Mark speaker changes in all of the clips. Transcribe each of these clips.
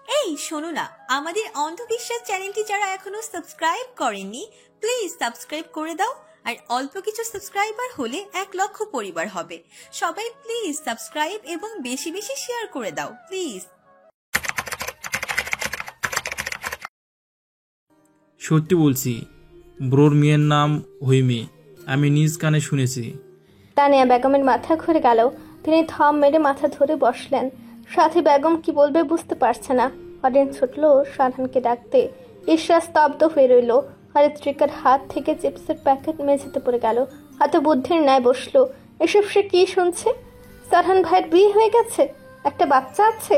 Speaker 1: এই শোনো না, আমাদের অন্ধবিশ্বাস চ্যানেলটি যারা এখনো সাবস্ক্রাইব করেননি প্লিজ সাবস্ক্রাইব করে দাও। আর অল্প কিছু সাবস্ক্রাইবার হলে 1,00,000 পরিবার হবে। সবাই প্লিজ সাবস্ক্রাইব এবং বেশি বেশি শেয়ার করে দাও প্লিজ।
Speaker 2: সত্যি বলছি, ব্রোর মেয়ের নাম হৈমি, আমি নিজ কানে শুনেছি।
Speaker 3: তানিয়া বেগমের মাথা ঘুরে গেল। তিনি থম মেরে মাথা ধরে বসলেন। সাথী বেগম কি বলবে বুঝতে পারছে না। অডিয়েন্স ছুটল সারহানকে ডাকতে। ঈশা স্তব্ধ হয়ে রইল। হরিত্রিকার হাত থেকে চিপসের প্যাকেট মেঝেতে পড়ে গেল। হাতে বুদ্ধির ন্যায় বসলো। এসব সে কি শুনছে? সারহান ভাইয়ের বিয়ে হয়ে গেছে, একটা বাচ্চা আছে।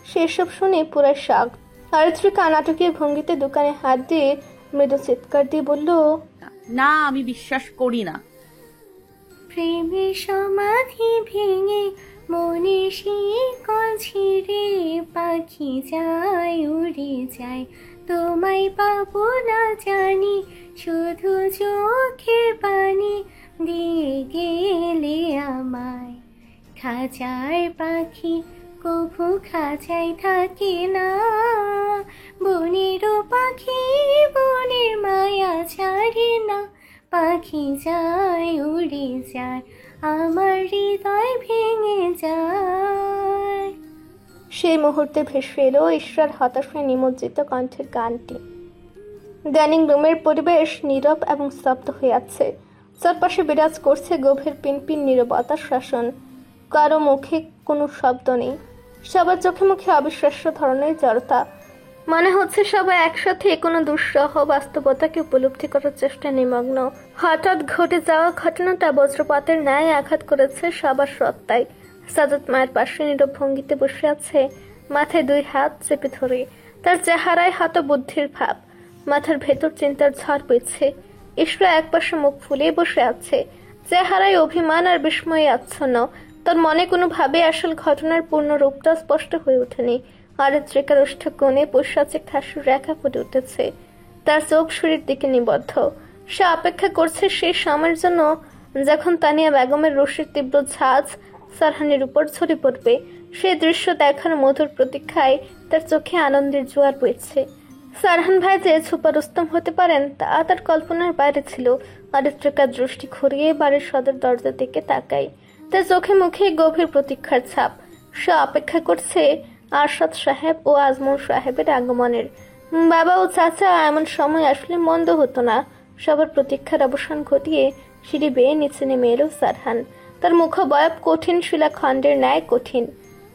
Speaker 3: সে এসব শুনে পুরো শক। হরিত্রিকা নাটকীয় ভঙ্গিতে দোকানে হাত দিয়ে মৃদু চিৎকার দিয়ে বলল,
Speaker 4: না, আমি বিশ্বাস করি না।
Speaker 5: প্রেমে সমাধি ভেঙে মনে শিকল ছিঁড়ে পাখি যায় উড়ে যায়, তোমায় পাবো না জানি, শুধু চোখের পানি দিয়ে গেলে আমায়। খাঁচার পাখি কভু খাঁচায় থাকে না, বনেরও পাখি বনের মায়া ছাড়ে না, পাখি যায় উড়ে যায়, আমার হৃদয় ভেঙে যায়।
Speaker 3: সেই মুহূর্তে ভেসে এলো ঈশ্বর হতাশায় নিমজ্জিত কণ্ঠের গানটি। ডাইনিং রুমের পরিবেশ নীরব এবং স্তব্ধ হয়ে আছে। চারপাশে বিরাজ করছে গভীর পিনপিন নীরবতা শাসন। কারো মুখে কোনো শব্দ নেই। সবার চোখে মুখে অবিশ্বাস্য ধরনের জড়তা। মনে হচ্ছে সবাই একসাথে কোনো দুঃসহ বাস্তবতাকে উপলব্ধি করার চেষ্টায় নিমগ্ন। হঠাৎ ঘটে যাওয়া ঘটনাটা বজ্রপাতের ন্যায় আঘাত করেছে সবার সত্তায়। সাজাদ মায়ের পাশে নীরব ভঙ্গিতে বসে আছে, মাথায় 2 হাত চেপে ধরে। তার চেহারায় হতবুদ্ধির ভাব, মাথার ভেতর চিন্তার ঝড় বইছে। ঈশ্বর একপাশে মুখ ফুলিয়ে বসে আছে, চেহারায় অভিমান আর বিস্ময়ে আচ্ছন্ন। তার মনে কোনোভাবে আসল ঘটনার পূর্ণ রূপটা স্পষ্ট হয়ে ওঠেনি। হরিত্রিকার ওষ্ঠ কোণে পৈশাচিক হাসির রেখা ফুটে উঠেছে। তার চোখ শরীর দিকে নিবদ্ধ। সে অপেক্ষা করছে সেই সময়ের জন্য যখন তানিয়া বেগমের রশির তীব্র ঝাঁজ সারহানের উপর ঝরে পড়বে। সেই দৃশ্য দেখার মধুর প্রতীক্ষায় তার চোখে আনন্দের জোয়ার বইছে। সারহান ভাই যে ছুপা রুস্তম হতে পারেন তা তার কল্পনার বাইরে ছিল। হরিত্রিকার দৃষ্টি ঘুরিয়ে বাড়ির সদর দরজার দিকে তাকায়। তার চোখে মুখে গভীর প্রতীক্ষার ছাপ। সে অপেক্ষা করছে আরশাদ সাহেব ও আজমল সাহেবের আগমনের। বাবা ও চাচা এমন সময় আসলে মন্দ হতো না। সবার প্রতীক্ষার অবসান ঘটিয়ে সিঁড়ি বেয়ে নিচে নেমে এলো সারহান। তার মুখবয়ব কঠিন শিলাখণ্ডের ন্যায় কঠিন।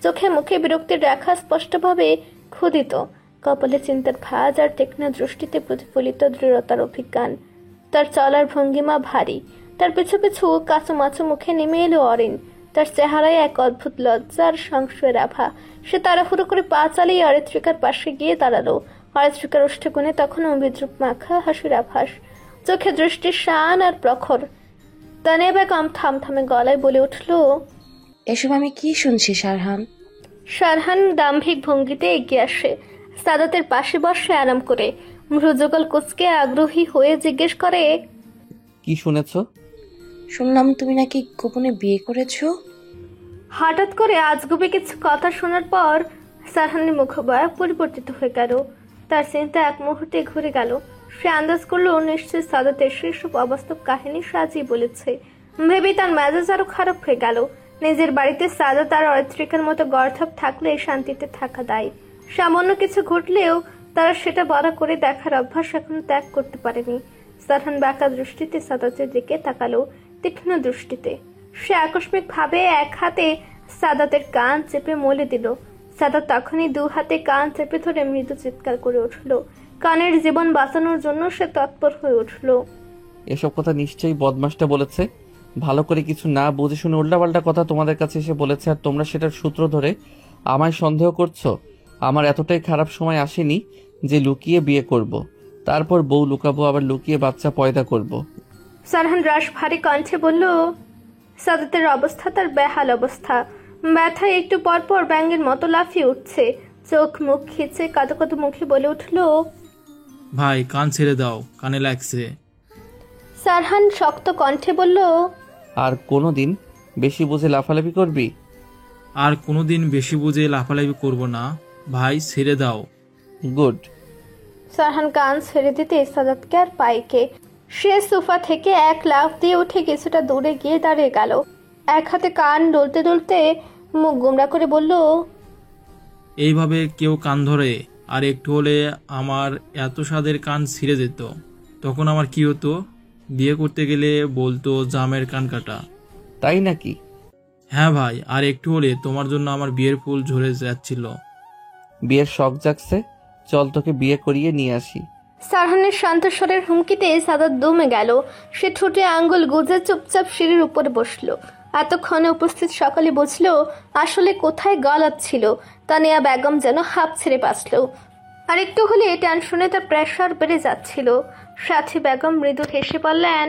Speaker 3: চোখে মুখে বিরক্তির রেখা স্পষ্টভাবে ক্ষুদিত। কপালে চিন্তার ভাঁজ আর তীক্ষ্ণ দৃষ্টিতে প্রতিফলিত দৃঢ়তার অভিজ্ঞান। তার চলার ভঙ্গিমা ভারী। তার পিছু পিছু কাঁচুমাচু মুখে নেমে এলো অরিন। তার চেহারায় এক অদ্ভুত লজ্জার সংশয়ের আভা। সে তাড়াহুড়ো করে পা চালিয়ে হরিত্রিকার পাশে গিয়ে দাঁড়ালো। হরিত্রিকার ওষ্ঠকোণে তখনও বিদ্রুপ মাখা হাসির আভাস, চোখে দৃষ্টির শান আর প্রখর। তানিয়া বেগম থামথামে গলায় বলে উঠল,
Speaker 6: এসব আমি কি শুনছি সারহান?
Speaker 3: সারহান দাম্ভিক ভঙ্গিতে এগিয়ে আসে, সাদাতের পাশে বসে আরাম করে। ভ্রুযুগল কুচকে আগ্রহী হয়ে জিজ্ঞেস করে,
Speaker 7: কি শুনেছ?
Speaker 6: শুনলাম তুমি নাকি গোপনে বিয়ে করেছো।
Speaker 3: হঠাৎ করে আজগুবি কিছু কথা শোনার পর সারহানের মুখবয়ব পরিবর্তিত হয়ে গেল। তার চিন্তা এক মুহূর্তে ঘুরে গেল। সে আন্দাজ করলো নিশ্চয়ই সাদাতের সেসব অবাস্তব কাহিনী সাজিয়ে বলেছে। ভেবে তার মেজাজ আরো খারাপ হয়ে গেল। নিজের বাড়িতে সাদাত আর অরিত্রিকার মতো গর্ধব থাকলে শান্তিতে থাকা দায়। সামান্য কিছু ঘটলেও তারা সেটা বড় করে দেখার অভ্যাস এখনো ত্যাগ করতে পারেনি। সারহান বাঁকা দৃষ্টিতে সাদাতের দিকে তাকালো, তীক্ষ্ণ দৃষ্টিতে। সে আকস্মিক ভাবে এক হাতে সাদাতের কান চেপে মলে দিল। সাদাত তখনই 2 হাতে কান চেপে ধরে মৃদু চিৎকার করে উঠল। কানের জীবন বাঁচানোর জন্য সে তৎপর হয়ে উঠল।
Speaker 7: এসব কথা নিশ্চয়ই বদমাসটা বলেছে। ভালো করে কিছু না বুঝে শুনে উল্টাপাল্টা কথা তোমাদের কাছে এসে বলেছে, আর তোমরা সেটার সূত্র ধরে আমায় সন্দেহ করছো। আমার এতটাই খারাপ সময় আসেনি যে লুকিয়ে বিয়ে করব, তারপর বউ লুকাবো, আবার লুকিয়ে বাচ্চা পয়দা করব।
Speaker 3: সারহান রাশ ভারী কণ্ঠে বলল। সাদাতের অবস্থা তার বেহাল অবস্থা। ব্যথায় একটু পর পর ব্যাঙের মতো লাফিয়ে উঠছে। চোখ মুখ খিচে কাঁদো কাঁদো মুখে বলে উঠল,
Speaker 2: ভাই কান ছেড়ে দাও, কানে লাগছে।
Speaker 3: সারহান শক্ত কণ্ঠে বলল,
Speaker 7: আর কোনোদিন বেশি বুঝে লাফালাফি করবি?
Speaker 2: আর কোনোদিন বেশি বুঝে লাফালাফি করব না। ভাই ছেড়ে দাও।
Speaker 7: গুড।
Speaker 3: সারহান কান ছেড়ে দিতে সাদাতকে আর পাইকে সে সোফা থেকে এক লাফ দিয়ে উঠে কিছুটা দূরে গিয়ে দাঁড়িয়ে গেল। এক হাতে কান ডলতে ডলতে মুখ গোমড়া করে বলল,
Speaker 2: এইভাবে কেউ কান ধরে আর একটু হলে আমার এত স্বাদের কান ছিঁড়ে যেত। তখন আমার কি হতো? বিয়ে করতে গেলে বলতো জামের কান কাটা।
Speaker 7: তাই নাকি?
Speaker 2: হ্যাঁ ভাই, আর একটু হলে তোমার জন্য আমার বিয়ের ফুল ঝরে যাচ্ছিল।
Speaker 7: বিয়ের শখ জাগছে, চল তোকে বিয়ে করিয়ে নিয়ে আসি।
Speaker 3: সারহানের শান্ত স্বরের হুমকিতে সাদাত দমে গেল। সে ঠোঁটে আঙ্গুল গুজে চুপচাপ সিঁড়ির উপরে বসলো। এতক্ষণে উপস্থিত সকলে বুঝল আসলে কোথায় গলাদ ছিল। তানিয়া বেগম যেন হাঁপ ছেড়ে বাঁচল। আর একটু হলে টেনশনে তার প্রেশার বেড়ে যাচ্ছিল। সাথী বেগম মৃদু হেসে বললেন,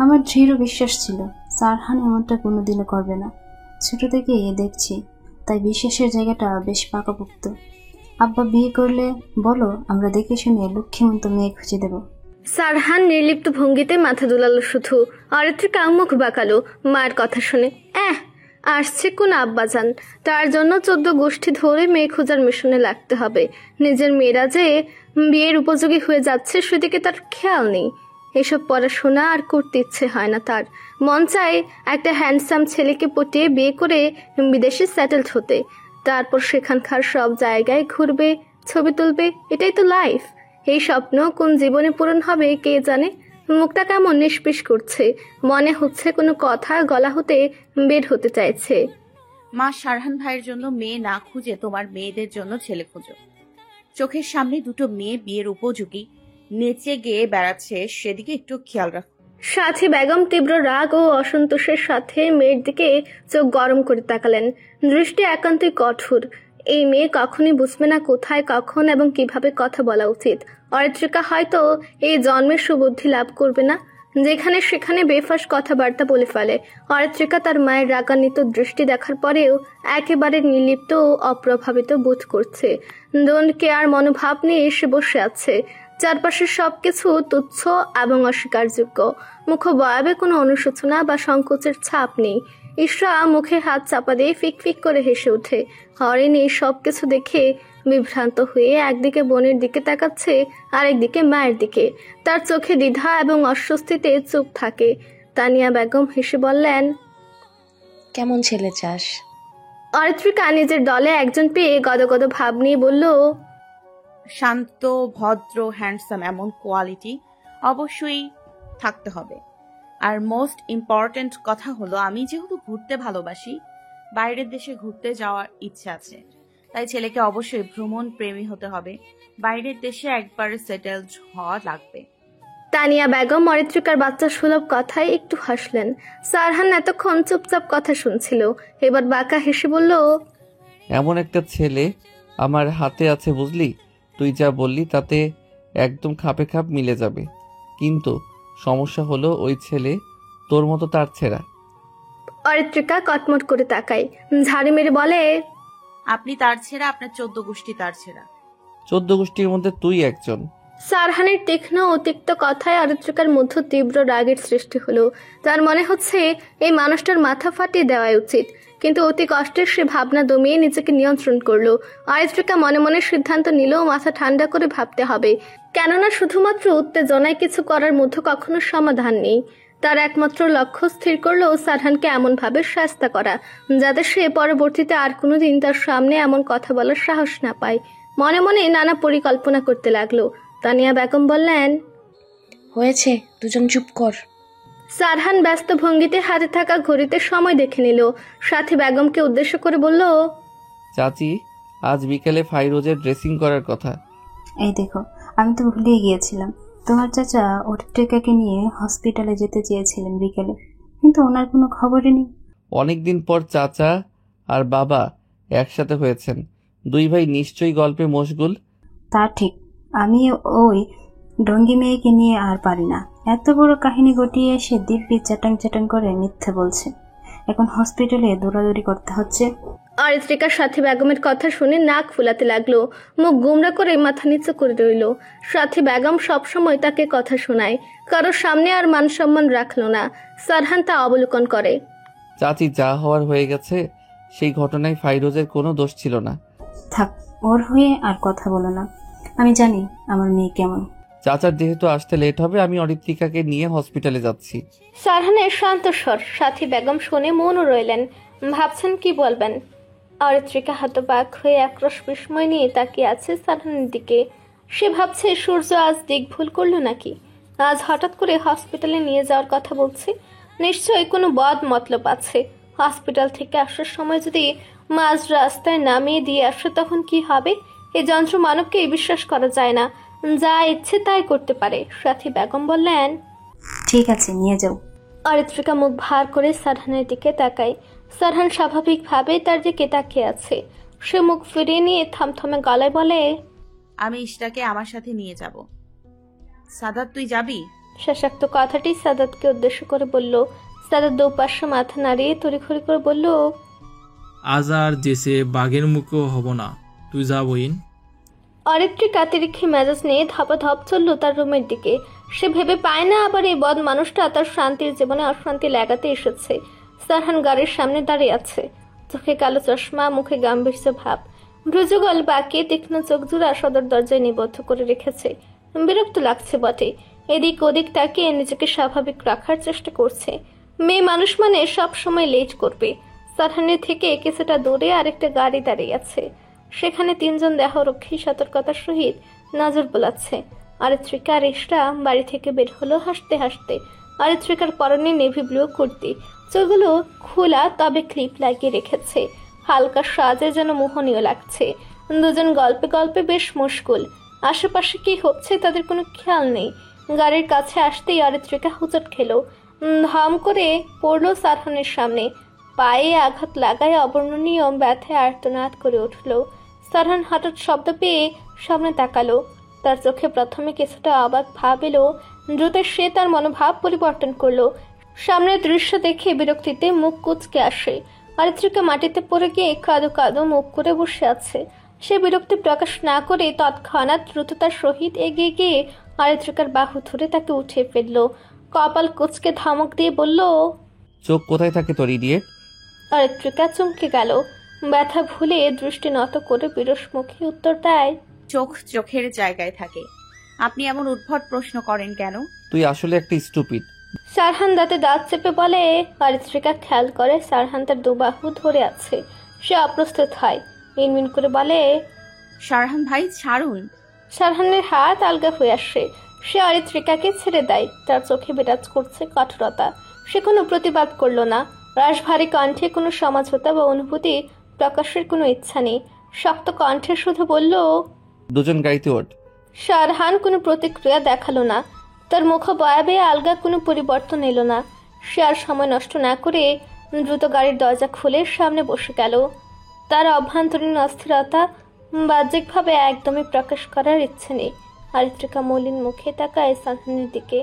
Speaker 8: আমার দৃঢ় বিশ্বাস ছিল সারহান এমনটা কোনোদিনও করবে না। ছোট থেকে দেখছি, তাই বিশ্বাসের জায়গাটা বেশ পাকাপোক্ত। আব্বা বিয়ে করলে বলো, আমরা দেখে শুনে লক্ষ্মীমন্ত মেয়ে খুঁজে দেব।
Speaker 3: সারহান নির্লিপ্ত ভঙ্গিতে মাথা দুলালো শুধু। অরিত্রিকা মুখ বাঁকালো মায়ের কথা শুনে। আসছে কোন আব্বাজান, তার জন্য 14 গোষ্ঠী ধরে মেয়ে খোঁজার মিশনে লাগতে হবে। নিজের মেয়েরা যে বিয়ের উপযোগী হয়ে যাচ্ছে সেদিকে তার খেয়াল নেই। এসব পড়াশোনা আর করতে ইচ্ছে হয় না তার। মন চায় একটা হ্যান্ডসাম ছেলেকে পটিয়ে বিয়ে করে বিদেশে সেটেলড হতে, তারপর সেখানকার সব জায়গায় ঘুরবে, ছবি তুলবে। এটাই তো লাইফ। এই স্বপ্ন কোন জীবনে পূরণ হবে কে জানে। মুখটা কেমন নিষ্পিস করছে, মনে হচ্ছে কোনো কথা গলা হতে বের হতে চাইছে।
Speaker 4: মা, সারহান ভাইয়ের জন্য মেয়ে না খুঁজে তোমার মেয়েদের জন্য ছেলে খোঁজো। চোখের সামনে দুটো মেয়ে বিয়ের উপযোগী নেচে গেয়ে বেড়াচ্ছে, সেদিকে একটু খেয়াল রাখো।
Speaker 3: সাথী বেগম তীব্র রাগ ও অসন্তোষের সাথে মেয়ের দিকে চোখ গরম করে তাকালেন। দৃষ্টি একান্তই কঠোর। এই মেয়ে কখনই বুঝবে না কোথায়, কখন এবং কিভাবে কথা বলা উচিত। অরিত্রিকা হয়তো এই জন্মের সুবুদ্ধি লাভ করবে না, যেখানে সেখানে বেফাস কথাবার্তা বলে ফেলে। অরিত্রিকা তার মায়ের রাগান্বিত দৃষ্টি দেখার পরেও একেবারে নির্লিপ্ত ও অপ্রভাবিত বোধ করছে। ডোন্ট কেয়ার মনোভাব নিয়ে এসে বসে আছে। চারপাশের সবকিছু তুচ্ছ এবং অস্বীকারযোগ্য। মুখবয়বে কোনো অনুশোচনা বা সংকোচের ছাপ নেই। ইশরা মুখে হাত চাপা দিয়ে ফিক ফিক করে হেসে ওঠে। হরেন এই সবকিছু দেখে বিভ্রান্ত হয়ে একদিকে বোনের দিকে তাকাচ্ছে, আরেকদিকে মায়ের দিকে। তার চোখে দ্বিধা এবং অস্বস্তিতে চুপ থাকে। তানিয়া বেগম হেসে বললেন,
Speaker 6: কেমন ছেলে চাস?
Speaker 3: অরিত্রিকা নিজের দলে একজন পেয়ে গদগদ ভাব নিয়ে বলল,
Speaker 4: শান্ত, ভদ্র, হ্যান্ডসাম এমন কোয়ালিটি অবশ্যই থাকতে হবে। আর মোস্ট ইম্পর্ট্যান্ট কথা হলো, আমি যেহেতু ঘুরতে ভালোবাসি, বাইরের দেশে ঘুরতে যাওয়ার ইচ্ছে আছে, তাই ছেলেকে অবশ্যই ভ্রমণ প্রেমী হতে হবে। বাইরের দেশে একবার সেটেলড হওয়া লাগবে।
Speaker 3: তানিয়া বেগম অরিত্রিকার বাচ্চা সুলভ কথায় একটু হাসলেন। সারহান এতক্ষণ চুপচাপ কথা শুনছিল, এবার বাঁকা হেসে বলল,
Speaker 7: এমন একটা ছেলে আমার হাতে আছে বুঝলি। তুই যা বললি তাতে একদম খাপে খাপ মিলে যাবে, কিন্তু সমস্যা হলো ওই ছেলে তোর মতো তার ছেঁড়া।
Speaker 3: অরিত্রিকা কটমট করে তাকায়, ঝাড়ি মেরে বলে,
Speaker 4: আপনি তার ছেঁড়া, আপনার 14 গোষ্ঠী তার ছেঁড়া।
Speaker 7: 14 গোষ্ঠীর মধ্যে তুই একজন।
Speaker 3: সারহানের তীক্ষ্ণ অতিক্ত কথায় অরিত্রিকার মধ্যে তীব্র রাগের সৃষ্টি হলো। তার মনে হচ্ছে এই মানুষটার মাথা ফাটিয়ে দেওয়াই উচিত, কিন্তু অতি কষ্টের সে ভাবনা দমিয়ে নিজেকে নিয়ন্ত্রণ করলো। অরিত্রিকা মনে মনে সিদ্ধান্ত নিল মাথা ঠান্ডা করে ভাবতে হবে, কেননা শুধুমাত্র উত্তেজনায় কিছু করার মধ্যে কখনো সমাধান নেই। তার একমাত্র লক্ষ্য স্থির করলো সারহানকে এমনভাবে শাস্তা করা যাতে সে পরবর্তীতে আর কোনোদিন তার সামনে এমন কথা বলার সাহস না পায়। মনে মনে নানা পরিকল্পনা করতে লাগলো। তানিয়া বেগম বললেন,
Speaker 6: হয়েছে, দুজন চুপ কর।
Speaker 3: সারহান ব্যস্ত ভঙ্গিতে হাতে থাকা ঘড়িতে সময় দেখে নিল। সাথী বেগমকে উদ্দেশ্য করে বলল,
Speaker 7: চাচি, আজ বিকেলে ফাইরোজের ড্রেসিং করার কথা।
Speaker 8: এই দেখো, আমি তো ভুলেই গিয়েছিলাম। তোমার চাচা অরিত্রিকাকে নিয়ে হসপিটালে যেতে চেয়েছিলেন বিকেলে, কিন্তু ওনার কোনো খবরই নেই।
Speaker 7: অনেকদিন পর চাচা আর বাবা একসাথে হয়েছেন। দুই ভাই নিশ্চয়ই গল্পে মশগুল।
Speaker 8: তা ঠিক, আমি ওই ডঙ্গি মেয়েকে নিয়ে আর পারি না। এত বড় কাহিনী ঘটিয়ে এসে দিব্যি চ্যাটাং চ্যাটাং করে মিথ্যে বলছে। এখন হসপিটালে দৌড়াদৌড়ি করতে হচ্ছে।
Speaker 3: অরিত্রিকার সাথী বেগমের কথা শুনে নাক ফুলাতে লাগলো, মুখ গুমরা করে মাথা নিচু করে রইল। সাথী বেগম সবসময় তাকে কথা শোনায়, কারোর সামনে আর মান সম্মান রাখলো না। সারহান তা অবলোকন করে।
Speaker 7: চাচি, যা হওয়ার হয়ে গেছে। সেই ঘটনায় ফাইরোজের কোনো দোষ ছিল না।
Speaker 8: থাক, ওর হয়ে আর কথা বলো না। আমি জানি আমার মেয়ে কেমন।
Speaker 7: চাচার যেহেতু আসতে লেট হবে, আমি অরিত্রিকাকে নিয়ে হসপিটালে যাচ্ছি।
Speaker 3: সারহানের শান্ত স্বর। সাথী বেগম শুনে মনও রইলেন, ভাবছেন কি বলবেন। অরিত্রিকা হতবাক হয়ে একরস বিস্ময় নিয়ে তাকিয়ে আছে সারহানের দিকে। সে ভাবছে সূর্য আজ দিক ভুল করলো নাকি, আজ হঠাৎ করে হসপিটালে নিয়ে যাওয়ার কথা বলছে। নিশ্চয়ই কোনো বদ মতলব আছে। হসপিটাল থেকে আসার সময় যদি মাঝ রাস্তায় নামিয়ে দিয়ে আসে তখন কি হবে? এই যন্ত্র মানবকে বিশ্বাস করা যায় না, যা ইচ্ছে তাই করতে পারে। সাথী বেগম বললেন,
Speaker 8: ঠিক আছে, নিয়ে যাও।
Speaker 3: অরিত্রিকা মুখ ভার করে সারহানের দিকে তাকায়। সারহান স্বাভাবিকভাবে তার দিকে তাকিয়ে আছে। সে মুখ ফিরিয়ে নিয়ে থমথমে গলায় বলে,
Speaker 4: আমি ইশরাকে আমার সাথে নিয়ে যাব। সাদাত, তুই যাবি?
Speaker 3: শেষাক্ত কথাটি সাদাতকে উদ্দেশ্য করে বলল। সাদাত দুপাশে মাথা নাড়িয়ে তড়িঘড়ি করে বলল,
Speaker 2: আজ আর যেসে বাঘের মুখও হব না, তুই যা বইন।
Speaker 3: অরিত্রিকা তিরিক্ষি মেজাজ নিয়ে ধপাধপ চলল তার রুমের দিকে। সে ভেবে পায় না আবার এই বদ মানুষটা তার শান্তির জীবনে অশান্তি লাগাতে এসেছে। সারহান গাড়ির সামনে দাঁড়িয়ে আছে, চোখে কালো চশমা, মুখে গাম্ভীর্য ভাব, ভ্রুযুগল বাঁকিয়ে তীক্ষ্ণ চোখ জোড়া সদর দরজায় নিবদ্ধ করে রেখেছে। বিরক্ত লাগছে বটে। এদিক ওদিক তাকিয়ে নিজেকে স্বাভাবিক রাখার চেষ্টা করছে। মেয়ে মানুষ মানে সব সময় লেট করবে। সারহানের থেকে কিছুটা দূরে আরেকটা গাড়ি দাঁড়িয়ে আছে। সেখানে তিনজন দেহরক্ষী সতর্কতার সহিত নজর বোলাচ্ছে। অরিত্রিকা আর ইশরা বাড়ি থেকে বের হলো হাসতে হাসতে। অরিত্রিকার পরনে নেভি ব্লু কুর্তি, চোখগুলো খোলা তবে ক্লিপ লাগিয়ে রেখেছে। হালকা সাজে যেন মোহনীয় লাগছে। দুজন গল্পে গল্পে বেশ মুশকুল। আশেপাশে কি হচ্ছে তাদের কোনো খেয়াল নেই। গাড়ির কাছে আসতেই অরিত্রিকা হুচট খেলো, ধম করে পড়লো সারহানের সামনে। পায়ে আঘাত লাগায় অবর্ণনীয় ব্যথায় আর্তনাদ করে উঠল। সারহান হঠাৎ শব্দ পেয়ে সামনে তাকালো। তার চোখে প্রথমে কিছুটা অবাক ভাব এলো, দ্রুত সে তার মনোভাব পরিবর্তন করলো। সামনের দৃশ্য দেখে বিরক্তিতে মুখ কুঁচকে আসে। অরিত্রিকা মাটিতে পড়ে গিয়ে কাঁদো কাঁদো মুখ করে বসে আছে। সে বিরক্তি প্রকাশ না করে তৎক্ষণাৎ দ্রুততার সহিত এগিয়ে গিয়ে অরিত্রিকার বাহু ধরে তাকে উঠে ফেললো। কপাল কুঁচকে ধমক দিয়ে বলল,
Speaker 7: চোখ কোথায় থাকে তোর, ইডিয়েট?
Speaker 3: অরিত্রিকা চমকে গেল। ব্যথা ভুলে দৃষ্টি নত করে বিরস মুখে উত্তর দেয়,
Speaker 4: চোখ চোখের জায়গায় থাকে। আপনি এমন উদ্ভট প্রশ্ন করেন কেন?
Speaker 7: তুই আসলে একটা স্টুপিড।
Speaker 3: সারহান দাঁতে দাঁত চেপে বলে। অরিত্রিকা খেয়াল করে সারহান তার দুবাহু ধরে আছে। সে অপ্রস্তুত হয়, মিনমিন করে বলে,
Speaker 4: সারহান ভাই, ছাড়ুন।
Speaker 3: সারহানের হাত আলগা হয়ে আসে। সে অরিত্রিকাকে ছেড়ে দেয়। তার চোখে বিরাজ করছে কঠোরতা। সে কোনো প্রতিবাদ করলো না। রাশভারী কণ্ঠে কোনো সমঝোতা বা অনুভূতি প্রকাশের কোনো ইচ্ছা নেই। শক্ত কণ্ঠে শুধু বলল,
Speaker 7: দুজন গাড়িতে ওঠ।
Speaker 3: সারহান কোনো প্রতিক্রিয়া দেখালো না। তার মুখ বয়াবে আলগা কোনো পরিবর্তন এলো না। সে আর সময় নষ্ট না করে দ্রুত গাড়ির দরজা খুলে সামনে বসে গেল। তার অভ্যন্তরীণ অস্থিরতা বাহ্যিকভাবে একদমই প্রকাশ করার ইচ্ছে নেই। অরিত্রিকা মলিন মুখে তাকায় সারহানের দিকে।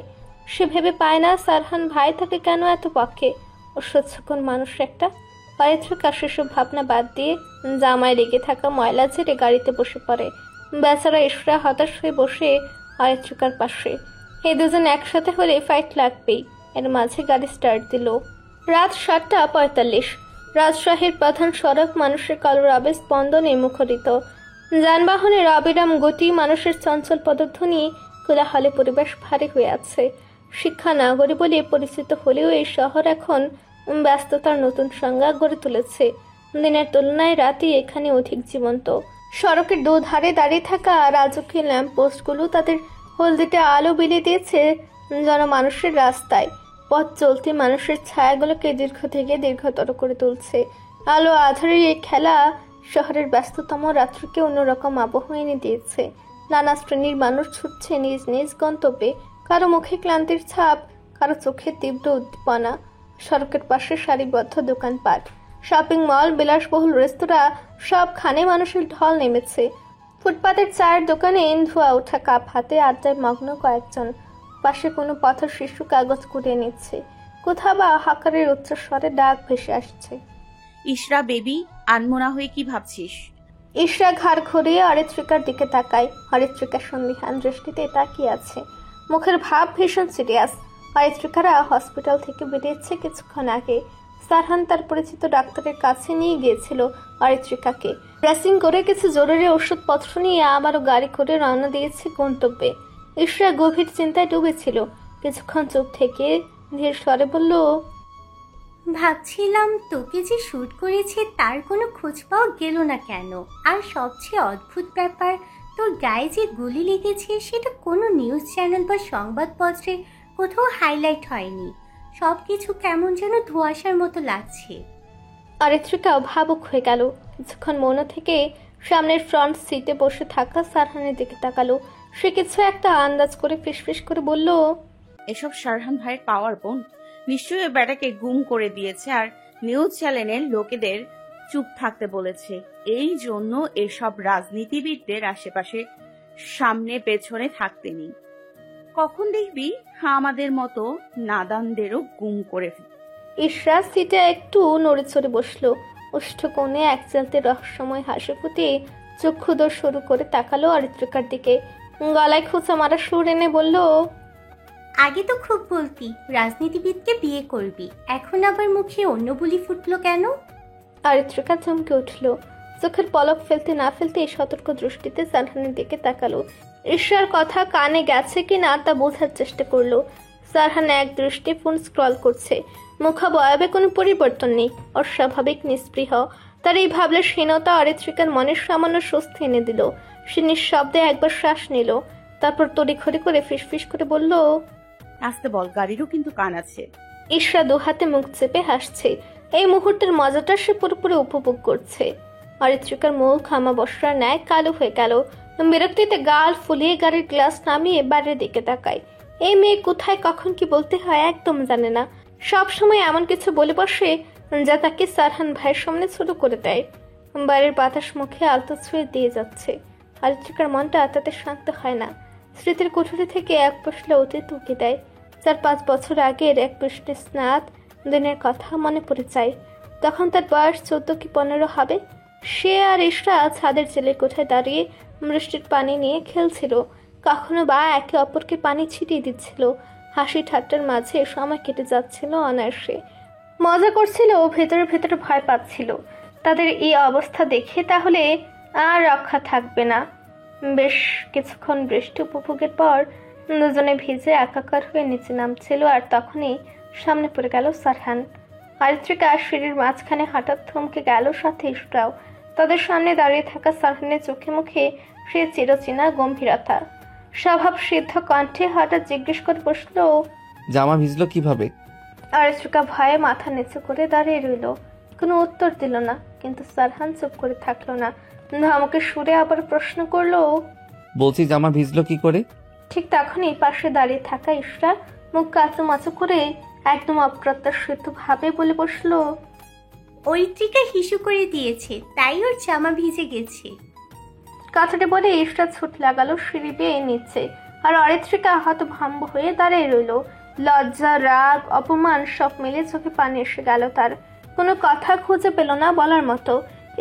Speaker 3: সে ভেবে পায় না সারহান ভাই তাকে কেন এত পক্ষে। অসহ্যকর মানুষ একটা। অরিত্রিকা সেসব ভাবনা বাদ দিয়ে জামায় লেগে থাকা ময়লা ঝেড়ে গাড়িতে বসে পড়ে। বেচারা ইশরা হতাশ হয়ে বসে অরিত্রিকার পাশে। এই দুজন একসাথে হলে ফাইট লাগবেই। এর মাঝে গাড়ি স্টার্ট দিল। রাত 7:45। রাজশাহীর প্রধান সড়ক মানুষের কলরবে স্পন্দনে মুখরিত। যানবাহনের অবিরাম গতি, মানুষের চঞ্চল পদধ্বনি, কোলাহলে পরিবেশ ভারী হয়ে আছে। শিক্ষা নগরী বলে পরিচিত হলেও এই শহর এখন ব্যস্ততার নতুন সংজ্ঞা গড়ে তুলেছে। দিনের তুলনায় রাতই এখানে অধিক জীবন্ত। সড়কের দুধারে দাঁড়িয়ে থাকা রাজকীয় ল্যাম্পপোস্টগুলো তাদের হলদিতে আলো বিলিয়ে দিয়েছে জনমানুষের রাস্তায়। পথ চলতি মানুষের ছায়াগুলোকে দীর্ঘ থেকে দীর্ঘতর করে তুলছে। আলো আধারের এই খেলা শহরের ব্যস্ততম রাত্রিকে অন্যরকম আবহ এনে দিয়েছে। নানা শ্রেণীর মানুষ ছুটছে নিজ নিজ গন্তব্যে। কারো মুখে ক্লান্তির ছাপ, কারো চোখে তীব্র উদ্দীপনা। সড়কের পাশে সারিবদ্ধ দোকানপাট, শপিং মল, বিলাসবহুল রেস্তোরাঁ, সবখানে মানুষের ঢল নেমেছে। ফুটপাতের চায়ের দোকানে ধোয়া ওঠা কাপ হাতে আড্ডায় মগ্ন কয়েকজন। পাশে কোনো পথ শিশু কাগজ কুড়িয়ে নিচ্ছে। কোথা বা হাকারের উচ্চস্বরে ডাক ভেসে আসছে,
Speaker 4: ইশরা বেবি, আনমনা হয়ে কি ভাবছিস?
Speaker 3: ইশরা ঘাড় ঘুরিয়ে অরিত্রিকার দিকে তাকায়। অরিত্রিকা সন্দিহান দৃষ্টিতে তাকিয়ে আছে। মুখের ভাব ভীষণ সিরিয়াস। অরিত্রিকারা হসপিটাল থেকে বেরিয়েছে কিছুক্ষণ আগে। সারহান তার পরিচিত ডাক্তারের কাছে নিয়ে গিয়েছিল অরিত্রিকাকে। ড্রেসিং করে কিছু জরুরি ওষুধপত্র নিয়ে আবারও গাড়ি করে রওনা দিয়েছে গন্তব্যে। ইশরা গভীর চিন্তায় ডুবেছিল। কিছুক্ষণ চুপ থেকে ধীর স্বরে বলল,
Speaker 5: ভাবছিলাম তোকে যে শ্যুট করেছে তার কোনো খোঁজ পাওয়া গেল না কেন? আর সবচেয়ে অদ্ভুত ব্যাপার, তোর গায়ে যে গুলি লেগেছে সেটা কোনো নিউজ চ্যানেল বা সংবাদপত্রে কোথাও হাইলাইট হয়নি। সবকিছু কেমন যেন ধোঁয়াশার মতো লাগছে।
Speaker 3: অরিত্রিকাও ভাবুক হয়ে গেল। কিছুক্ষণ মন থেকে সামনের ফ্রন্ট সিটে বসে থাকা সারহানের দিকে তাকালো। সে কিছু একটা আন্দাজ করে ফিসফিস করে বলল,
Speaker 4: এসব শারহান ভাইয়ের পাওয়ার বোন নিশ্চয়ই ওই ব্যাটাকে গুম করে দিয়েছে আর নিউজ চ্যানেলের লোকেদের চুপ থাকতে বলেছে। এই জন্য এসব রাজনীতিবিদদের আশেপাশে সামনে পেছনে থাকতে নেই। কখন দেখবি আমাদের মতো নাদানদেরও গুম করে ফেলে।
Speaker 3: ইশরা সিটে একটু নড়ে চড়ে বসলো। ওষ্ঠ কোণে এক চালতে রহস্যময় হাসি ফুটিয়ে চক্ষুদর শুরু করে তাকালো অরিত্রিকার দিকে। গলায় খোঁচা মারা সুর এনে বলল,
Speaker 5: আগে তো খুব বলতি রাজনীতিবিদকে বিয়ে করবি, এখন আবার মুখে অন্য বুলি ফুটলো কেন?
Speaker 3: অরিত্রিকা চমকে উঠল। চোখের পলক ফেলতে না ফেলতে সতর্ক দৃষ্টিতে সারহানের দিকে তাকালো। ঈর্ষার কথা কানে গেছে কিনা তা বোঝার চেষ্টা করলো। সারহান এক দৃষ্টি ফোন স্ক্রল করছে। মুখাবয়বে কোনো পরিবর্তন নেই, অস্বাভাবিক নিস্পৃহ। তার এই ভাবলে হীনতা অরিত্রিকার মনের সামান্য স্বস্তি এনে দিল। সে নিঃশব্দে একবার শ্বাস নিল, তারপর তড়িঘড়ি করে ফিসফিস করে বলল,
Speaker 4: আসতে বল, গাড়িরও কিন্তু কান আছে।
Speaker 3: ঈর্ষা দুহাতে মুখ চেপে হাসছে। এই মুহূর্তের মজাটা সে পুরোপুরি উপভোগ করছে। অরিত্রিকার মুখ আমাবস্যার ন্যায় কালো হয়ে গেল। বিরক্তিতে গাল ফুলিয়ে গাড়ির গ্লাস নামিয়ে বাইরের দিকে তাকায়। এই মেয়ে কোথায় কখন কি বলতে হয় একদম জানে না। সব সময় এমন কিছু বলে বসে যা তাকে সারহান ভাইয়ের সামনে ছোট করে দেয়। বাইরের বাতাস মুখে আলতো ছুঁয়ে দিয়ে যাচ্ছে। অরিত্রিকার মনটা তাতে শান্ত হয় না। স্মৃতির কুঠুরি থেকে এক পশলা অতীত উঁকি দেয়। 4-5 বছর আগের এক বৃষ্টি স্নাত দিনের কথা মনে পড়ে যায়। তখন তার বয়স 14 কি 15 হবে। সে আর ঈশরা ছাদের জেলের কোঠায় দাঁড়িয়ে বৃষ্টির পানি নিয়ে খেলছিল। কখনো বা একে অপরকে পানি ছিটিয়ে দিচ্ছিল। হাসি ঠাট্টার মাঝে সময় কেটে যাচ্ছিল অনায়াসে। মজা করছিল, ভেতরে ভেতরে ভয় পাচ্ছিল তাদের এই অবস্থা দেখে তাহলে আর রক্ষা থাকবে না। বেশ কিছুক্ষণ বৃষ্টি উপভোগের পর দুজনে ভিজে একাকার হয়ে নিচে নামছিল। আর তখনই সামনে পড়ে গেল সারহান। অরিত্রিকা সিঁড়ির মাঝখানে হঠাৎ থমকে গেল, সাথে ইশরাও। তাদের সামনে দাঁড়িয়ে থাকা সারহানের চোখে মুখে সে চিরচেনা গম্ভীরতা। স্বভাব সিদ্ধ কণ্ঠে হঠাৎ জিজ্ঞেস করে বসলো,
Speaker 7: জামা ভিজলো কিভাবে?
Speaker 3: অরিত্রিকা ভয়ে মাথা নিচু করে দাঁড়িয়ে রইল। কোনো উত্তর দিল না। কিন্তু সারহান চুপ করে থাকলো না। ধমকে সুরে আবার প্রশ্ন করলো,
Speaker 7: বলছি জামা ভিজলো কি করে?
Speaker 3: ঠিক তখনই পাশে দাঁড়িয়ে থাকা ইশরা মুখ কাঁচুমাচু করে একদম অপ্রত্যাশিত ভাবে বলে বসলো,
Speaker 5: ঐত্রিকা হিসু করে দিয়েছে, তাই ওর জামা ভিজে গেছে।
Speaker 3: কথাটি বলে ইশরা ছুট লাগালো সিঁড়ি বেয়ে নিচ্ছে। আর অরিত্রিকা হতভম্ব হয়ে দাঁড়িয়ে রইল। লজ্জা, রাগ, অপমান সব মিলে চোখে পানি এসে গেল তার। কোনো কথা খুঁজে পেল না বলার মতো।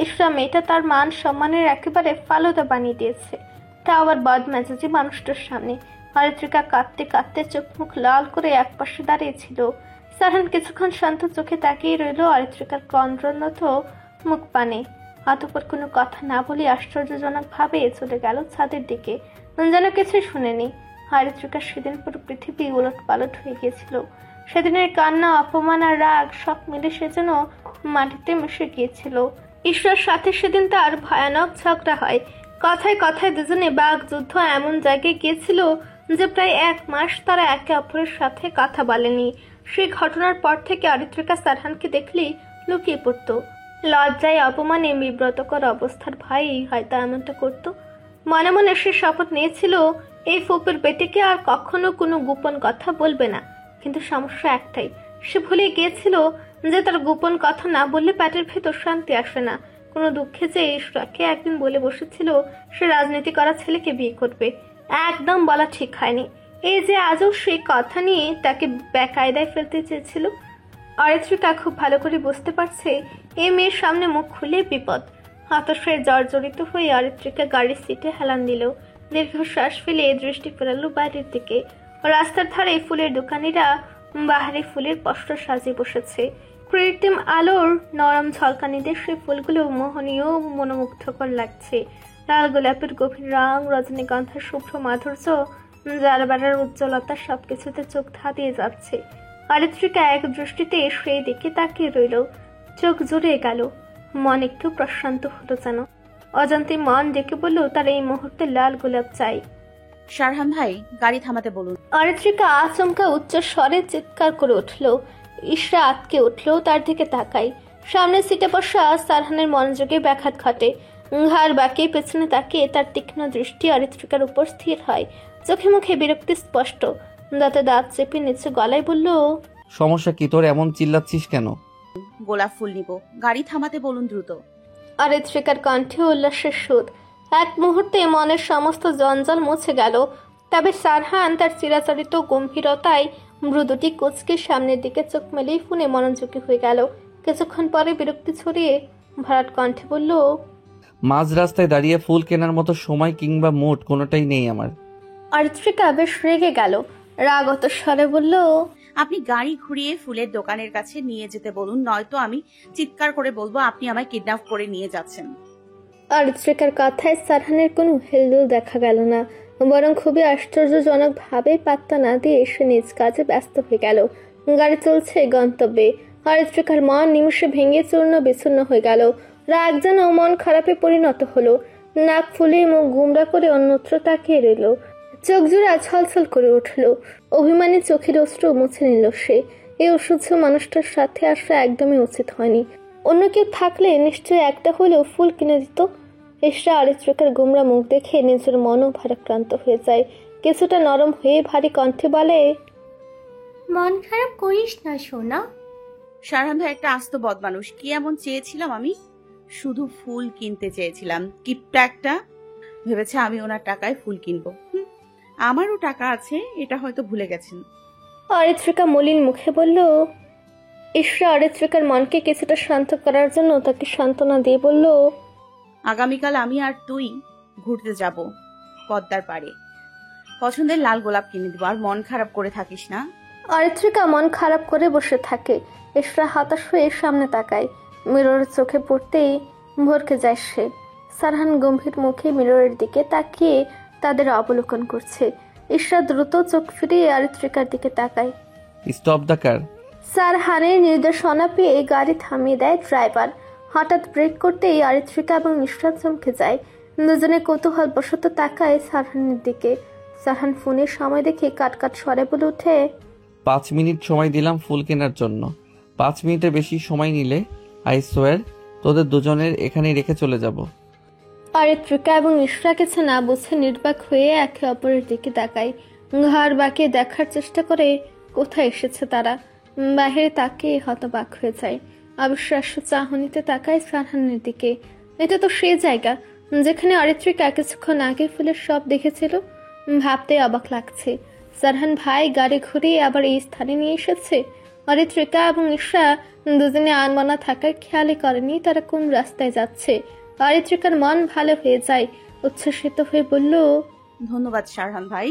Speaker 3: ইশরা মেয়েটা তার মান সম্মানের একেবারে ফালুদা বানিয়ে দিয়েছে, তা আবার বদমেজাজি মানুষটার সামনে। অরিত্রিকা কাঁদতে কাঁদতে চোখ মুখ লাল করে এক পাশে দাঁড়িয়েছিল। সারহান কিছুক্ষণ শান্ত চোখে তাকিয়ে রইল অরিত্রিকার ক্রন্দনত মুখ পানে। অতঃপর কোনো কথা না বলে আশ্চর্যজনক ভাবে চলে গেল ছাদের দিকে, যেন কিছুই শুনেনি। অরিত্রিকার সেদিন পুরো পৃথিবী উলট পালট হয়ে গিয়েছিল। সেদিনের কান্না, অপমান আর রাগ সব মিলে সে যেন মাটিতে মিশে গিয়েছিল। ঈশ্বরের সাথে সেদিন তার ভয়ানক ঝগড়া হয়। কথায় কথায় দুজনে বাঘ যুদ্ধ এমন জায়গায় গিয়েছিল যে প্রায় 1 মাস তারা একে অপরের সাথে কথা বলেনি। সেই ঘটনার পর থেকে অরিত্রিকা সারহানকে দেখলেই লুকিয়ে পড়তো। লজ্জায়, অপমানে, বিব্রতকর অবস্থার ভয়েই হয়তো এমনটা করত। মনে মনে সে শপথ নিয়েছিল এই ফোপের বেটিকে আর কখনো কোনো গোপন কথা বলবে না। কিন্তু সমস্যা একটাই, সে ভুলে গিয়েছিল যে তার গোপন কথা না বললে পেটের ভেতর শান্তি আসে না। কোনো দুঃখে যে ঈশ্বরকে একদিন বলে বসেছিল সে রাজনীতি করা ছেলেকে বিয়ে করবে, একদম বলা ঠিক হয়নি। এই যে আজও সেই কথা নিয়ে তাকে বেকায়দায় ফেলতে চেয়েছিল। অরিত্রিকা খুব ভালো করে বুঝতে পারছে এই মেয়ের সামনে মুখ খুলে বিপদ। হতাশে জর্জরিত হয়ে অরিত্রিকা গাড়ির সিটে হেলান দিল। দীর্ঘশ্বাস ফেলে দৃষ্টি ফেরালো বাইরের দিকে। রাস্তার ধারে ফুলের দোকানিরা বাহারি ফুলের পসরা সাজিয়ে বসেছে। কৃত্রিম আলোর নরম ঝলকানিতে সেই ফুলগুলো মোহনীয় ও মনোমুগ্ধকর লাগছে। লাল গোলাপের গভীর রং, রজনীগন্ধার শুভ্র মাধুর্য, জারবারার উজ্জ্বলতা সবকিছুতে চোখ ধাঁধিয়ে যাচ্ছে। অরিত্রিকা এক দৃষ্টিতে সেই দিকে তাকিয়ে রইল। চোখ জুড়ে গেল, মন একটু প্রশান্ত হলো যেন। অজান্তে মন ডেকে বলল তার এই মুহূর্তে লাল গোলাপ চাই।
Speaker 4: শারহান ভাই, গাড়ি থামাতে বলুন।
Speaker 3: অরিত্রিকা আচমকা উচ্চ স্বরে চিৎকার করে উঠল। ইশরা আটকে উঠল, তার দিকে তাকাই। সামনের সিটে বসা সারহানের মনোযোগে ব্যাঘাত ঘটে। ঘাড় বাঁকিয়ে পেছনে তাকিয়ে তার তীক্ষ্ণ দৃষ্টি অরিত্রিকার উপর স্থির হয়। চোখে মুখে বিরক্তি স্পষ্ট। দাঁতে দাঁত চেপে নিচু গলায় বলল,
Speaker 7: সমস্যা কি তোর? এমন চিল্লাচ্ছিস কেন?
Speaker 4: গোলাপ ফুল নিব, গাড়ি থামাতে বলুন দ্রুত।
Speaker 3: অরিত্রিকার কণ্ঠে উল্লাসের সুর। এক মুহূর্তে মনের সমস্ত জঞ্জাল মুছে গেল। তবে সারহান তার চিরাচরিত গম্ভীরতায় মৃদুটি কুচকে সামনের দিকে চোখ মেলেই ফোনে মনোযোগী হয়ে গেল। কিছুক্ষণ পরে বিরক্তি ছড়িয়ে ভরাট কণ্ঠে বলল,
Speaker 7: মাঝ রাস্তায় দাঁড়িয়ে ফুল কেনার মতো সময় কিংবা মুড কোনোটাই নেই আমার।
Speaker 3: অরিত্রিকা বেশ রেগে গেল। রাগত স্বরে বলল,
Speaker 4: আপনি গাড়ি ঘুরিয়ে ফুলের দোকানের কাছে নিয়ে যেতে বলুন, নয়তো আমি চিৎকার করে বলবো আপনি আমায় কিডন্যাপ করে নিয়ে যাচ্ছেন।
Speaker 3: অরিত্রিকার কথায় সারহানের কোনো হেলদোল দেখা গেল না, বরং খুবই আশ্চর্যজনক ভাবে পাত্তা না দিয়ে এসে নিজ কাজে ব্যস্ত হয়ে গেল। গাড়ি চলছে গন্তব্যে। অরিত্রিকার মন নিমিষে ভেঙে চূর্ণ বিচ্ছিন্ন হয়ে গেল। রাগ যেন মন খারাপে পরিণত হলো। নাক ফুলে মুখ গুমরা করে অন্যত্র তাকিয়ে রইল। চোখ জোড়া ছলছল করে উঠল। অভিমানী চোখের অশ্রু মুছে নিল সে। এই অসহ্য মানুষটার সাথে আসা একদমই উচিত হয়নি। অন্য কেউ থাকলে নিশ্চয়ই একটা হলেও ফুল কিনে দিত। ইশরা অরিত্রিকার গুমরা মুখ দেখে নিজের মনও ভারাক্রান্ত হয়ে যায়। কিছুটা নরম হয়ে ভারী কণ্ঠে বলে,
Speaker 5: মন খারাপ করিস না সোনা।
Speaker 4: শারহান ভাই একটা আস্ত বদমানুষ। কি এমন চেয়েছিলাম আমি? শুধু ফুল কিনতে চেয়েছিলাম। কিপটা একটা ভেবেছে আমি ওনার টাকায় ফুল কিনবো। আমারও টাকা আছে, এটা হয়তো ভুলে গেছেন।
Speaker 3: অরিত্রিকা মলিন মুখে বলল। ইশরা অরিত্রিকার মনকে কিছুটা শান্ত করার জন্য তাকে সান্ত্বনা দিয়ে বলল,
Speaker 4: আগামীকাল আমি আর তুই ঘুরতে যাব পদ্মার পাড়ে। পছন্দের লাল গোলাপ কিনে দিব, আর মন খারাপ করে থাকিস না।
Speaker 3: অরিত্রিকা মন খারাপ করে বসে থাকে। ইশরা হতাশ হয়ে সামনে তাকায়। মিররের চোখে পড়তেই ভরকে যায় সে। সারহান গম্ভীর মুখে মিররের দিকে তাকিয়ে তাদের অবলোকন করছে। ইশরা দ্রুত চোখ ফিরিয়ে অরিত্রিকার দিকে তাকায়।
Speaker 7: Stop the car.
Speaker 3: সারহানের নির্দেশনা পেয়ে গাড়ি থামিয়ে দেয় ড্রাইভার। হঠাৎ ব্রেক করতেই অরিত্রিকা এবং ইশরা চমকে যায়। দুজনে কৌতূহল বশত তাকায় সারহানের দিকে। সারহান ফোনে সময় দেখে কাটকাট স্বরে বলে ওঠে,
Speaker 7: 5 মিনিট সময় দিলাম ফুল কেনার জন্য। 5 মিনিটের বেশি সময় নিলে আই সোয়ার তোদের দুজনের এখানেই রেখে চলে যাব।
Speaker 3: অরিত্রিকা এবং ইশরা কিছু না বুঝে নির্বাক হয়ে একে অপরের দিকে তাকায়। ঘাড় বাঁকিয়ে দেখার চেষ্টা করে কোথায় এসেছে তারা। বাহিরে তাকিয়ে হতবাক হয়ে যায়। অবিশ্বাস্য চাহনিতে তাকায় সারহানের দিকে। এটা তো সেই জায়গা যেখানে অরিত্রিকা কিছুক্ষণ আগে ফুলের সব দেখেছিল। ভাবতে অবাক লাগছে, সারহান ভাই গাড়ি ঘুরিয়ে আবার এই স্থানে নিয়ে এসেছে। অরিত্রিকা এবং ইশরা দুজনে আনমনা থাকার খেয়ালই করেনি তারা কোন রাস্তায় যাচ্ছে। অরিত্রিকার মন ভালো হয়ে যায়। উচ্ছ্বসিত হয়ে বলল,
Speaker 4: ধন্যবাদ শারহান ভাই,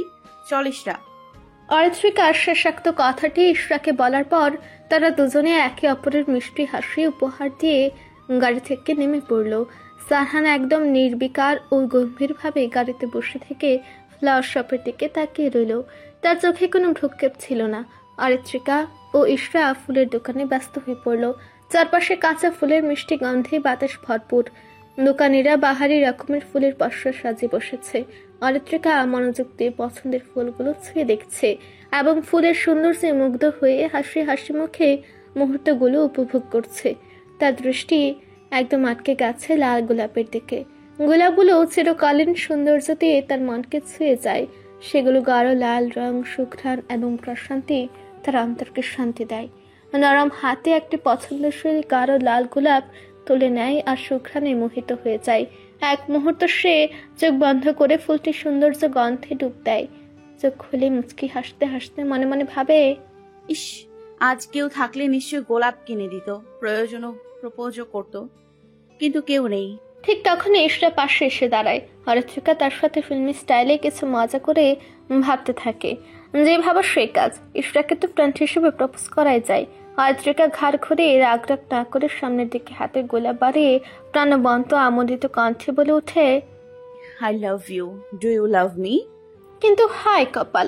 Speaker 4: চল ইশরা।
Speaker 3: অরিত্রিকার শেষাক্ত কথাটি ইশরাকে বলার পর তারা দুজনে একে অপরের মিষ্টি হাসি উপহার দিয়ে গাড়ি থেকে নেমে পড়ল। সারহান একদম নির্বিকার ও গম্ভীরভাবে গাড়িতে বসে থেকে ফ্লাওয়ার শপের দিকে তাকিয়ে রইল। তার চোখে কোনো ভ্রুক্ষেপ ছিল না। অরিত্রিকা ও ইশরা ফুলের দোকানে ব্যস্ত হয়ে পড়ল। চারপাশে কাঁচা ফুলের মিষ্টি গন্ধে বাতাস ভরপুর। দোকানিরা বাহারি রকমের ফুলের পসরা সাজিয়ে বসেছে। অরিত্রিকা মনোযোগ দিয়ে পছন্দের ফুলগুলো ছুঁয়ে দেখছে এবং ফুলের সৌন্দর্যে মুগ্ধ হয়ে হাসি হাসি মুখে মুহূর্তগুলো উপভোগ করছে। তার দৃষ্টি একদম আটকে গেছে লাল গোলাপের দিকে। গোলাপগুলো চিরকালীন সৌন্দর্য দিয়ে তার মনকে ছুঁয়ে যায়। সেগুলো গাঢ় লাল রং, সুঘ্রাণ এবং প্রশান্তি তার অন্তরকে শান্তি দেয়। নরম হাতে একটি পছন্দসই গাঢ় লাল গোলাপ তুলে নেয় আর সুঘ্রাণে মোহিত হয়ে যায়। এক মুহূর্ত সে চোখ বন্ধ করে ফুলটির সৌন্দর্য গন্ধে ডুব দেয়। চোখ খুলে মুচকি হাসতে হাসতে মনে মনে ভাবে,
Speaker 4: ইস, আজ কেউ থাকলে নিশ্চয় গোলাপ কিনে দিত, প্রয়োজনও প্রপোজও করতো, কিন্তু কেউ নেই।
Speaker 3: ঠিক তখনই ইশরা পাশে এসে দাঁড়ায়। অরিত্রিকা তার সাথে ফিল্মি স্টাইলে কিছু মজা করে ভাবতে থাকে। যে ভাবা সেই কাজ। ইশরাকে তো ফ্রেন্ড হিসেবে প্রপোজ করাই যায়। অরিত্রিকা ঘাড় ঘুরে রাগ না করে সামনের দিকে হাতের গোলাপ বাড়িয়ে প্রাণবন্ত আমোদিত কণ্ঠে বলে ওঠে,
Speaker 4: I love you, do you love me?
Speaker 3: কিন্তু হায় কপাল,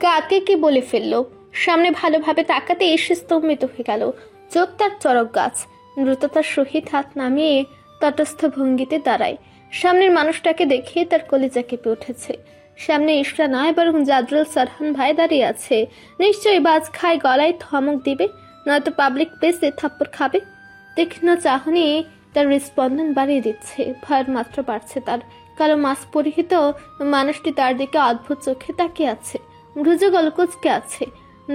Speaker 3: কাকে কি বলে ফেললো। সামনে ভালোভাবে তাকাতে এসে স্তম্ভিত হয়ে গেল। চোখ তার চরক গাছ। দ্রুততার সহিত হাত নামিয়ে তটস্থ ভঙ্গিতে দাঁড়ায়। সামনের মানুষটাকে দেখে তার কলিজা কেঁপে উঠেছে। সামনে ইশরা নয় বরং জাদরুল সারহান ভাই দাঁড়িয়ে আছে। নিশ্চয়ই বাজ খায় গলায় ধমক দিবে, নয়তো পাবলিক প্লেসে থাপ্পড় খাবে। তীক্ষ্ণ চাহনি তার হৃদস্পন্দন বাড়িয়ে দিচ্ছে। ভয়ের মাত্রা বাড়ছে তার। কালো মাস্ক পরিহিত মানুষটি তার দিকে অদ্ভুত চোখে তাকিয়ে আছে। ভ্রুজো গলকুচকে আছে।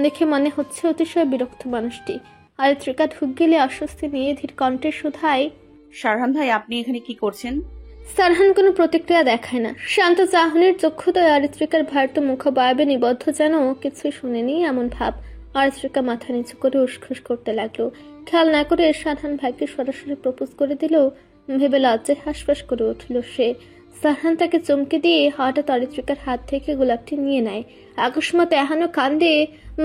Speaker 3: দেখে মনে হচ্ছে অতিশয় বিরক্ত মানুষটি। অরিত্রিকা ঢুক গেলে অস্বস্তি নিয়ে ধীর কণ্ঠে শুধায়,
Speaker 4: সারহান ভাই, আপনি এখানে কি করছেন?
Speaker 3: সারহান কোনো প্রতিক্রিয়া দেখায় না। শান্ত চাহনির চক্ষুদয় অরিত্রিকার ভারত মুখবয়বে নিবদ্ধ, যেন কিছুই শুনেনি এমন ভাব। অরিত্রিকা মাথা নিচু করে উসখুস করতে লাগলো। খেয়াল না করে সারহান ভাইকে সরাসরি প্রপোজ করে দিল ভেবে লজ্জায় হাসফাস করে উঠল সে। সারহান তাকে চমকে দিয়ে হঠাৎ অরিত্রিকার হাত থেকে গোলাপটি নিয়ে নেয়। আকস্মাত এহানো কাণ্ডে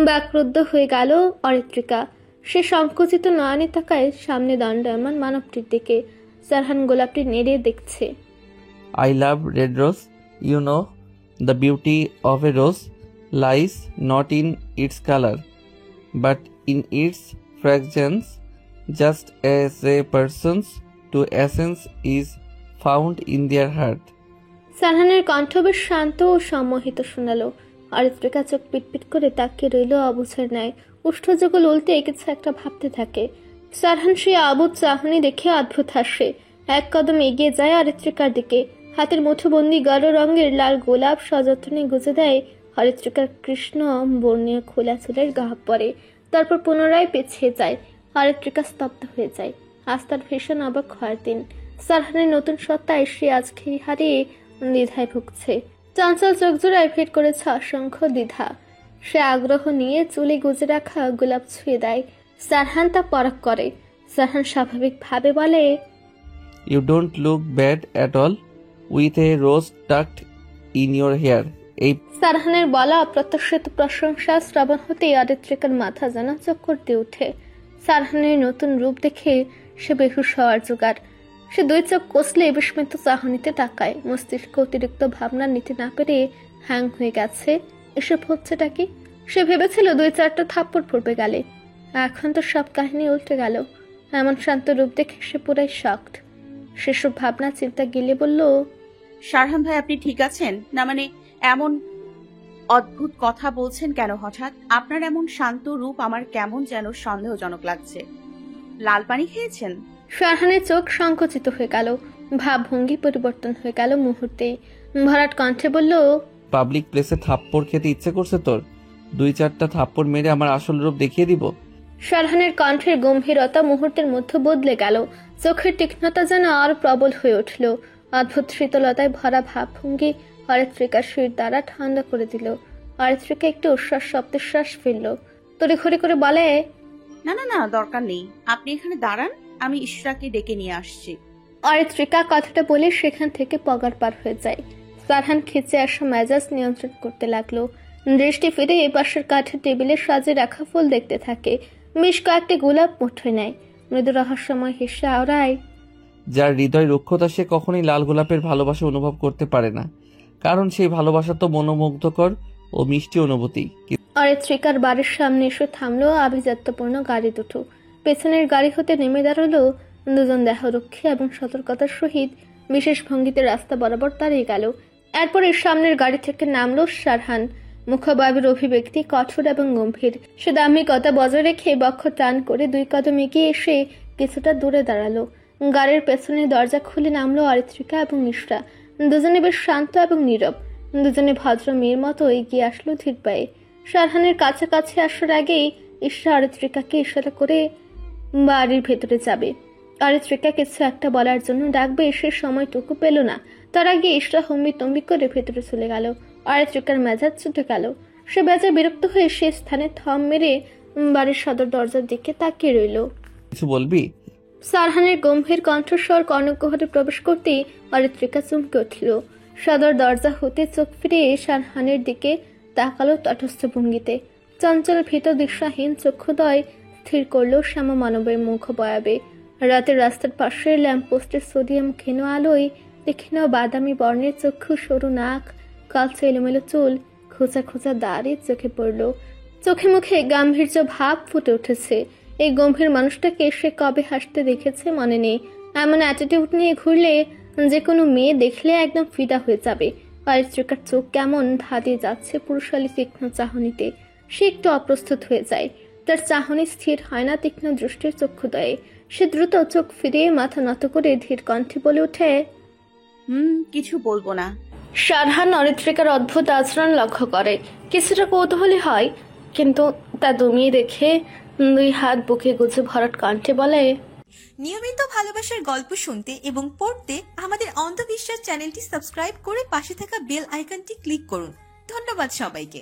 Speaker 3: বাকরুদ্ধ হয়ে গেল অরিত্রিকা। সে সংকুচিত নয়নে তাকায় সামনে দণ্ডায়মান মানবটির দিকে। সারহান গোলাপটি নেড়ে দেখছে।
Speaker 7: I love red rose. You know, the beauty of a rose lies not in its color, but in its fragrance, just as a person's true essence is found in their heart.
Speaker 3: সারহানের কণ্ঠ বেশ শান্ত ও সম্মোহিত শোনালো। অরিত্রিকা চোখ পিটপিট করে তাকিয়ে রইল অবুঝের ন্যায়। উষ্ঠযুগল উল্টে কিছু একটা ভাবতে থাকে। সারহান সেই অবুঝ চাহনি দেখে অদ্ভুত হাসে। এক কদম এগিয়ে যায় অরিত্রিকার দিকে। হাতের মুঠোবন্দি গাঢ় রঙের লাল গোলাপ সযত্নে গুজে দেয় অরিত্রিকার কৃষ্ণ বর্ণীয় খোলা চুলের গহ্বরে। তারপর পুনরায় পিছিয়ে যায়। অরিত্রিকা স্তব্ধ হয়ে যায়। আজ তার ভীষণ অবাক হওয়ার দিন। সারহানের নতুন সত্তায় সে আজকে হারিয়ে দ্বিধায় ভুগছে। চঞ্চল চোখ জোড়ায় ভিড় করেছে অসংখ্য দ্বিধা। সে আগ্রহ নিয়ে চুলে গুজে রাখা গোলাপ ছুঁয়ে দেয়। সারহান তা পরখ করে। সারহান স্বাভাবিকভাবে বলে,
Speaker 7: You don't look bad at all with a rose tucked in your hair.
Speaker 3: সারহানের বলা অপ্রত্যাশিত প্রশংসা শ্রবণ হতেই অরিত্রিকার মাথা যেন চক্কর দিয়ে ওঠে। সারহানের নতুন রূপ দেখে সে বেহুশ হওয়ার জোগাড়। সে দুই চোখ কষলে বিস্মিত চাহনিতে তাকায়। মস্তিষ্ক অতিরিক্ত ভাবনা নিতে না পেরে হ্যাং হয়ে গেছে। এসব হচ্ছেটা কি? সে ভেবেছিল 2-4টা থাপ্পড় পড়বে গালে। এখন তো সব কাহিনী উল্টে গেল। এমন শান্ত রূপ দেখে সে পুরাই শকড। সেসব ভাবনা চিন্তা গিলে বলল,
Speaker 4: সারহান ভাই, আপনি ঠিক আছেন? না মানে এমন অদ্ভুত কথা বলছেন কেন হঠাৎ? আপনার এমন শান্ত রূপ আমার কেমন যেন সন্দেহজনক লাগছে। লাল পানি খেয়েছেন?
Speaker 3: সারহানের চোখ সংকুচিত হয়ে গেল। ভাবভঙ্গি পরিবর্তন হয়ে গেল মুহূর্তেই। ভরাট কণ্ঠে বলল,
Speaker 7: পাবলিক প্লেসে থাপ্পড় খেতে ইচ্ছে করছে তোর? 2-4টা থাপ্পড় মেরে আমার আসল রূপ দেখিয়ে দিব?
Speaker 3: সারহানের কণ্ঠের গম্ভীরতা মুহূর্তের মধ্যে বদলে গেল। চোখের তীক্ষ্ণতা যেন আরো প্রবল হয়ে উঠল। অদ্ভুত শীতলতায় ভরা ভাবভঙ্গি অরিত্রিকার শির দ্বারা ঠান্ডা করে দিল। অরিত্রিকা একটু উচ্ছ্বাস শব্দশ্বাস ফেলল। তড়িঘড়ি করে বলে,
Speaker 4: না না না, দরকার নেই। আপনি এখানে দাঁড়ান, আমি ইশরাকে ডেকে নিয়ে আসছি।
Speaker 3: অরিত্রিকা কথাটা বলে সেখান থেকে পগার পার হয়ে যায়। সারহান খিচে আসা মেজাজ নিয়ন্ত্রণ করতে লাগলো। দৃষ্টি ফিরে এই পাশের কাঠের টেবিলে সাজিয়ে রাখা ফুল দেখতে থাকে। বেশ কয়েকটি গোলাপ মুঠোয় নেয়। মৃদু রহস্যময় হেসে আওড়ায়,
Speaker 7: যার হৃদয় রুক্ষতা সে কখনোই লাল গোলাপের ভালোবাসা অনুভব করতে পারে না, কারণ সেই ভালোবাসা তো মনোমুগ্ধকর ও মিষ্টি অনুভূতি।
Speaker 3: অরিত্রিকার বাড়ির সামনে এসে থামলো আভিজাত্যপূর্ণ গাড়ি দুটো। পেছনের গাড়ি হতে নেমে দাঁড়ালো দুজন দেহরক্ষী এবং সতর্কতার সহিত বিশেষ ভঙ্গিতে রাস্তা বরাবর দাঁড়িয়ে গেল। এরপর এর সামনের গাড়ি থেকে নামলো সারহান। মুখবাবের অভিব্যক্তি কঠোর এবং গম্ভীর। সে দাম্ভিকতা বজায় রেখে বক্ষ টান করে 2 কদম এগিয়ে এসে কিছুটা দূরে দাঁড়ালো। গাড়ির পেছনে দরজা খুলে নামলো অরিত্রিকা এবং ইশরা। দুজনে বেশ শান্ত এবং নীরব। দুজনে ভদ্র মেয়ের মতো এগিয়ে আসলো ধীর পায়ে। সারহানের কাছাকাছি আসার আগেই ইশরা অরিত্রিকাকে ইশারা করে বাড়ির ভেতরে যাবে। অরিত্রিকা কিছু একটা বলার জন্য ডাকবে, সে সময়টুকু পেল না। তার আগে ইশরা হম্বি তম্বি করে ভেতরে চলে গেল। অরিত্রিকার মেজাজ ছুটে গেল। সে বেজায় বিরক্ত হয়ে সে স্থানে থম মেরে বাড়ির সদর দরজার দিকে তাকিয়ে রইল।
Speaker 7: কিছু বলবি?
Speaker 3: সারহানের গম্ভীর কণ্ঠস্বর কর্ণকুহরে প্রবেশ করতেই অরিত্রিকা চমকে উঠল। সদর দরজা হতে চোখ ফিরে সারহানের দিকে তাকালো তটস্থ ভঙ্গিতে। চঞ্চল ভীত দিশাহীন চক্ষুদয় স্থির করলো শ্যামা মানবের মুখ বয়াবে। রাতের রাস্তার পাশের ল্যাম্পপোস্টের সোডিয়াম ক্ষীণ আলোয় ক্ষীণ বাদামি বর্ণের চক্ষু, সরু নাক, কালচে এলোমেলো চুল, খোঁচা খোঁচা দাড়ি চোখে পড়ল। চোখে মুখে গাম্ভীর্য ভাব ফুটে উঠেছে। এই গম্ভীর মানুষটাকে সে কবে হাসতে দেখেছে মনে নেই। এমন অ্যাটিটিউড নিয়ে ঘুরলে যে কোনো মেয়ে দেখলে একদম ফিদা হয়ে যাবে। পারিশ্রিকার চোখ কেমন ধাঁধিয়ে যাচ্ছে পুরুষালী তীক্ষ্ণ চাহনিতে। সে একটু অপ্রস্তুত হয়ে যায়। তার চাহনি স্থির হয় না তীক্ষ্ণ দৃষ্টির চক্ষুদয়ে। সে দ্রুত চোখ ফিরিয়ে মাথা নত করে ধীর কণ্ঠে বলে ওঠে,
Speaker 4: কিছু বলবো না।
Speaker 3: সারহান অরিত্রিকার অদ্ভুত আচরণ লক্ষ্য করে। কিছুটা কৌতূহলী হয়, কিন্তু তা দমিয়ে রেখে 2 হাত বুকে গুজে ভরাট কণ্ঠে বলে,
Speaker 1: নিয়মিত ভালোবাসার গল্প শুনতে এবং পড়তে আমাদের অন্ধবিশ্বাস চ্যানেলটি সাবস্ক্রাইব করে পাশে থাকা বেল আইকনটি ক্লিক করুন। ধন্যবাদ সবাইকে।